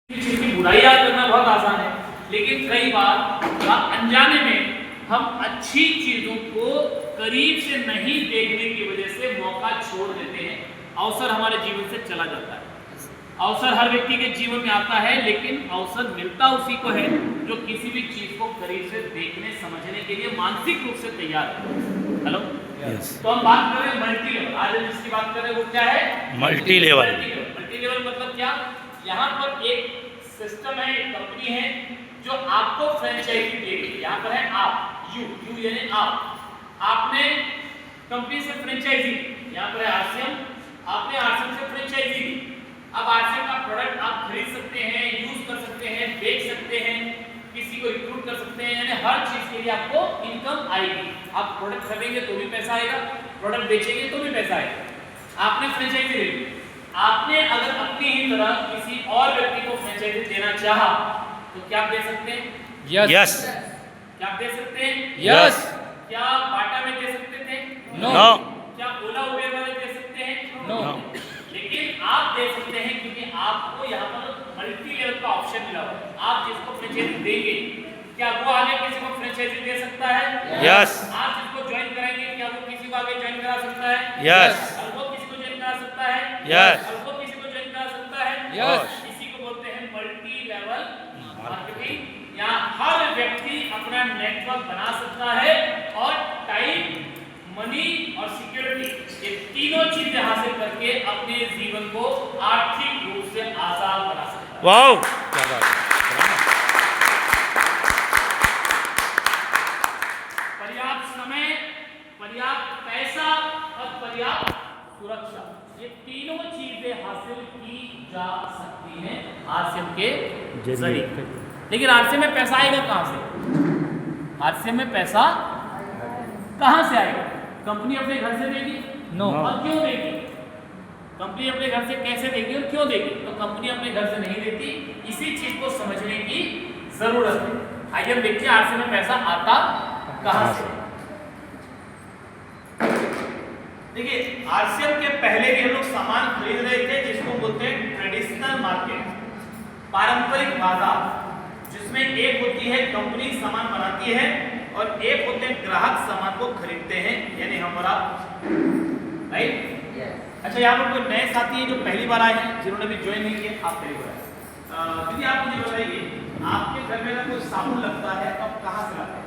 चीज की बुराई याद करना बहुत आसान है, लेकिन कई बार अनजाने में हम अच्छी चीजों को करीब से नहीं देखने की वजह से मौका छोड़ देते हैं। अवसर हमारे जीवन से चला जाता है। अवसर हर व्यक्ति के जीवन में आता है, लेकिन अवसर मिलता उसी को है जो किसी भी चीज को करीब से देखने समझने के लिए मानसिक रूप से तैयार है। हेलो, तो हम बात कर रहे हैं मल्टी लेवल। आज हम जिसकी बात कर रहे हैं वो क्या है? Multi level. मल्टी लेवल मतलब क्या? यहाँ पर एक सिस्टम है, एक कंपनी है जो आपको फ्रेंचाइजी देगी। यहाँ पर है आप, यू यानी आप। आपने कंपनी से फ्रेंचाइजी, यहाँ पर है आरसीएम, आपने आरसीएम से फ्रेंचाइजी दी। अब आरसीएम का प्रोडक्ट आप खरीद सकते हैं, यूज कर सकते हैं, बेच सकते हैं, किसी को रिक्रूट कर सकते हैं, यानी हर चीज के लिए आपको इनकम आएगी। आप प्रोडक्ट खरीदेंगे तो भी पैसा आएगा, प्रोडक्ट बेचेंगे तो भी पैसा आएगा। आपने फ्रेंचाइजी ले ली। आपने अगर अपनी ही तरह किसी और व्यक्ति को फ्रेंचाइजी देना चाहा तो क्या आप दे सकते हैं? यस। क्या आप दे सकते हैं? यस। क्या बाटा में दे सकते थे? नो। क्या ओला उबेर वाले दे सकते हैं? नो। लेकिन आप दे सकते हैं क्योंकि आपको यहाँ पर मल्टी लेवल का ऑप्शन मिला हुआ है। आप जिसको फ्रेंचाइजी देंगे, क्या वो आगे किसी को फ्रेंचाइजी दे सकता है? यस। आप जिसको ज्वाइन कराएंगे, क्या वो किसी को आगे ज्वाइन करा सकता है? यस। और वो किसी को ज्वाइन करा सकता है? यस। और वो किसी को ज्वाइन करा सकता है? यस। इसी को बोलते हैं मल्टी लेवल मार्केटिंग। यहाँ हर व्यक्ति अपना नेटवर्क बना सकता है और टाइम, मनी और सिक्योरिटी, ये तीनों चीजें हासिल करके अपने जीवन को आर्थिक रूप से आसान बना सकता है। वाओ, क्या बात है। पर्याप्त समय, पर्याप्त पैसा और पर्याप्त सुरक्षा, ये तीनों चीजें हासिल की जा सकती हैं आरसीएम के जरिए। लेकिन आरसीएम में पैसा आएगा कहां से? आरसीएम में पैसा कहां से आएगा? कंपनी अपने घर से देगी? नो। और क्यों देगी? कंपनी अपने घर से कैसे देगी और क्यों देगी? तो कंपनी अपने घर से नहीं देती, इसी चीज को समझने की जरूरत है। आइए हम देखते हैं आरसीएम में पैसा आता कहां से। देखिए, आरसीएम के पहले भी हम लोग सामान खरीद रहे थे जिसको बोलते हैं ट्रेडिशनल मार्केट, पारंपरिक बाजार, जिसमें एक होती है कंपनी सामान बनाती है और एक होते हैं ग्राहक सामान को खरीदते हैं, यानी हम और आप, राइट? अच्छा, यहाँ पर कोई नए साथी हैं जो पहली बार आए हैं, जिन्होंने भी ज्वाइन नहीं किया? आप पहली बार। दीदी आप मुझे बताइए, आपके घर में अगर कोई साबुन लगता है तो आप कहाँ से लाते हैं?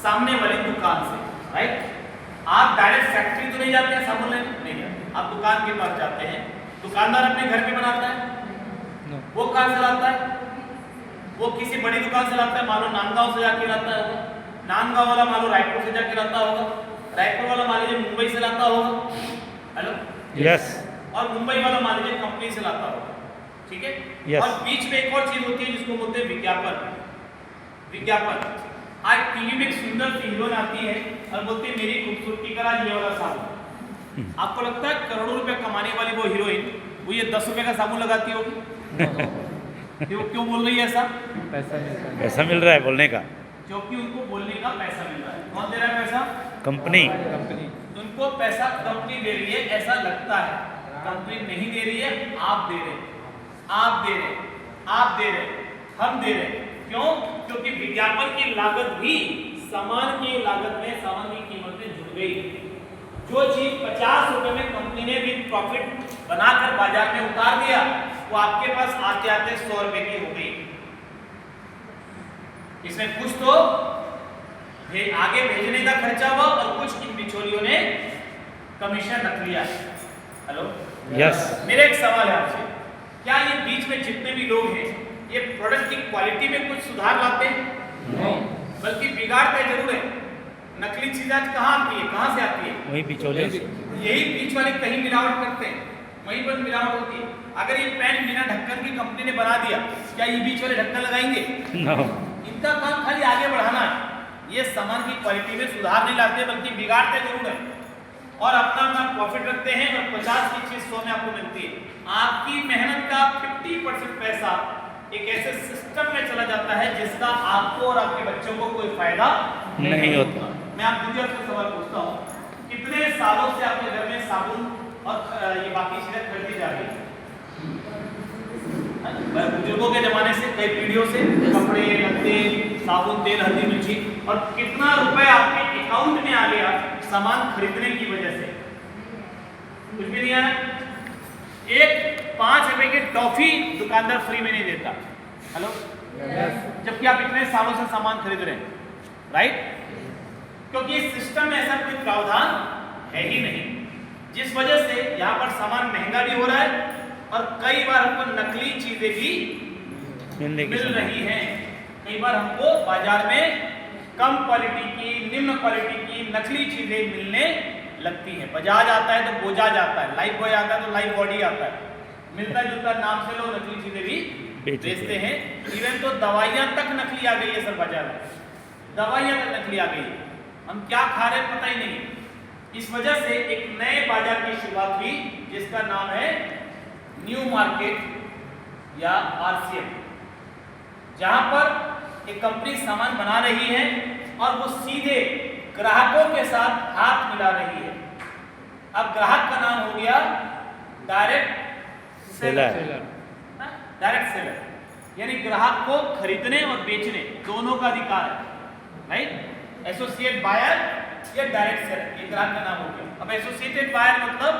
सामने वाली दुकान से, राइट? आप डायरेक्ट फैक्ट्री तो नहीं जाते हैं साबुन लेने? नहीं जाते। आप दुकान के पास जाते हैं। दुकानदार अपने घर पे बनाता है? वो कहाँ से लाता है? वो किसी बड़ी दुकान से लाता है, मान लो नांदगांव से जाके लाता है होगा, नांदगांव वाला मान लो रायपुर से जाके लाता होगा, रायपुर वाला मान लीजिए मुंबई से लाता होगा, हेलो, यस। और मुंबई वाला मान लीजिए कंपनी से लाता होगा, ठीक है? Yes. और बीच में एक और चीज होती है जिसको बोलते हैं विज्ञापन। विज्ञापन, आज टीवी में एक सुंदर सी हीरोइन आती है और बोलती है मेरी खूबसूरती करा ये वाला साबुन। आपको लगता है करोड़ों रुपए कमाने वाली वो हीरोइन वो ये 10 रुपए का साबुन लगाती होगी? वो क्यों बोल रही है ऐसा? पैसा मिल रहा है बोलने का। क्योंकि उनको बोलने का पैसा मिल रहा है। कौन दे रहा है पैसा? कंपनी। उनको पैसा कंपनी दे रही है ऐसा लगता है। कंपनी नहीं दे रही है, आप दे रहे हैं, आप दे रहे हैं, आप दे रहे हैं, हम दे रहे हैं। क्यों? क्योंकि विज्ञापन की लागत भी सामान की लागत में, सामान की कीमत में जुड़ गई। जो चीज 50 रुपए में कंपनी ने भी प्रॉफिट बनाकर बाजार में उतार दिया, वो आपके पास आते आते 100 रुपए की हो गई। इसमें कुछ तो आगे भेजने का खर्चा हुआ और कुछ इन बिचौलियों ने कमीशन रख लिया। Hello, yes. मेरा एक सवाल है आपसे, क्या ये बीच में जितने भी लोग हैं ये प्रोडक्ट की क्वालिटी में कुछ सुधार लाते हैं? नहीं, बल्कि बिगाड़ते जरूर है। नकली चीज आज कहाँ आती है? कहाँ से आती है? वही बिचौले से। यही बीच वाले कहीं मिलावट करते हैं, वहीं पर मिलावट होती है। अगर ये पेन बिना ढक्कन की कंपनी ने बना दिया, क्या ये बीच वाले ढक्कन लगाएंगे? नो। इनका काम खाली आगे बढ़ाना है। ये सामान की क्वालिटी में सुधार नहीं लाते बल्कि बिगाड़ते जरूर है और अपना अपना प्रॉफिट रखते हैं और 50 की चीज 100 में आपको मिलती है। आपकी मेहनत का 50% पैसा एक ऐसे सिस्टम में चला जाता है जिसका आपको और आपके बच्चों को कोई फायदा नहीं होता। मैं आप दूसरे से सवाल पूछता हूँ, कितने सालों से आपके घर में साबुन और ये बाकी चीजें खरीदी जा रही है? बुजुर्गों के जमाने से, कई पीढ़ियों से कपड़े, लत्ते, साबुन, तेल, हल्दी, मिर्ची, और कितना रुपए आपके अकाउंट में आ गया सामान खरीदने की वजह से? कुछ भी नहीं आया। एक 5 रुपए की टॉफी दुकानदार फ्री में नहीं देता। हेलो, जबकि आप इतने सालों से सामान खरीद रहे हैं, राइट? क्योंकि इस सिस्टम में ऐसा कोई प्रावधान है ही नहीं, जिस वजह से यहाँ पर सामान महंगा भी हो रहा है और कई बार हमको नकली चीजें भी मिल रही हैं। कई बार हमको बाजार में कम क्वालिटी की, निम्न क्वालिटी की नकली चीजें मिलने लगती हैं। बजाज आता है तो बोजाज आता है, लाइफ बॉय आता है तो लाइफ बॉडी आता है, मिलता जुलता नाम से लोग नकली चीजें भी बेचते हैं। इवन तो दवाइयां तक नकली आ गई है सर बाजार में, दवाइयां तक नकली आ गई है। हम क्या खा रहे हैं पता ही नहीं। इस वजह से एक नए बाजार की शुरुआत हुई जिसका नाम है न्यू मार्केट या आरसीएम, जहां पर एक कंपनी सामान बना रही है और वो सीधे ग्राहकों के साथ हाथ मिला रही है। अब ग्राहक का नाम हो गया डायरेक्ट सेलर। डायरेक्ट सेलर यानी ग्राहक को खरीदने और बेचने दोनों का अधिकार है, राइट? एसोसिएट बायर या डायरेक्ट सेलर, ये ग्राहक का नाम हो गया। अब एसोसिएटेड बायर मतलब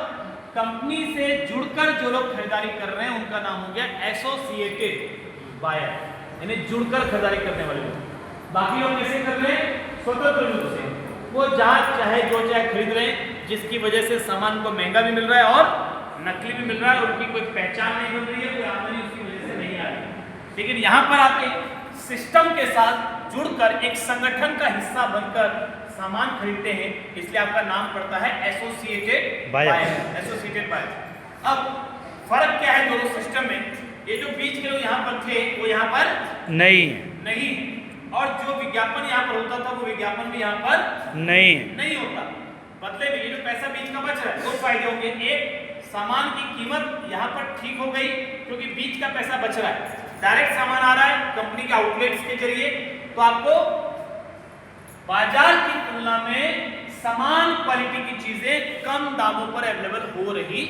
कंपनी से जुड़कर जो लोग खरीदारी कर रहे हैं उनका नाम हो गया एसोसिएटेड बायर, यानी जुड़कर खरीदारी करने वाले लोग। बाकी लोग कैसे कर रहे हैं? स्वतंत्र रूप से, वो जहां चाहे जो चाहे खरीद रहे हैं, जिसकी वजह से सामान को महंगा भी मिल रहा है और नकली भी मिल रहा है, उनकी कोई पहचान नहीं बन रही है, कोई आमदनी उसकी वजह से नहीं आ रही। लेकिन यहाँ पर आप एक सिस्टम के साथ जुड़कर एक संगठन का हिस्सा बनकर सामान खरीदते हैं, इसलिए आपका नाम पड़ता है एसोसिएटेड बायर। Associated buyer. अब फर्क क्या है दोनों सिस्टम में? ये जो बीच के लोग यहाँ पर थे वो यहाँ पर नहीं, और जो विज्ञापन यहाँ पर होता था वो विज्ञापन भी यहाँ पर नहीं होता। बदले में ये जो पैसा बीच का बच रहा है, दो फायदे होंगे। एक, सामान की कीमत यहाँ पर ठीक हो गई क्योंकि बीच का पैसा बच रहा है, डायरेक्ट सामान आ रहा है कंपनी के आउटलेट्स के जरिए, तो आपको बाजार की तुलना में समान क्वालिटी की चीजें कम दामों पर अवेलेबल हो रही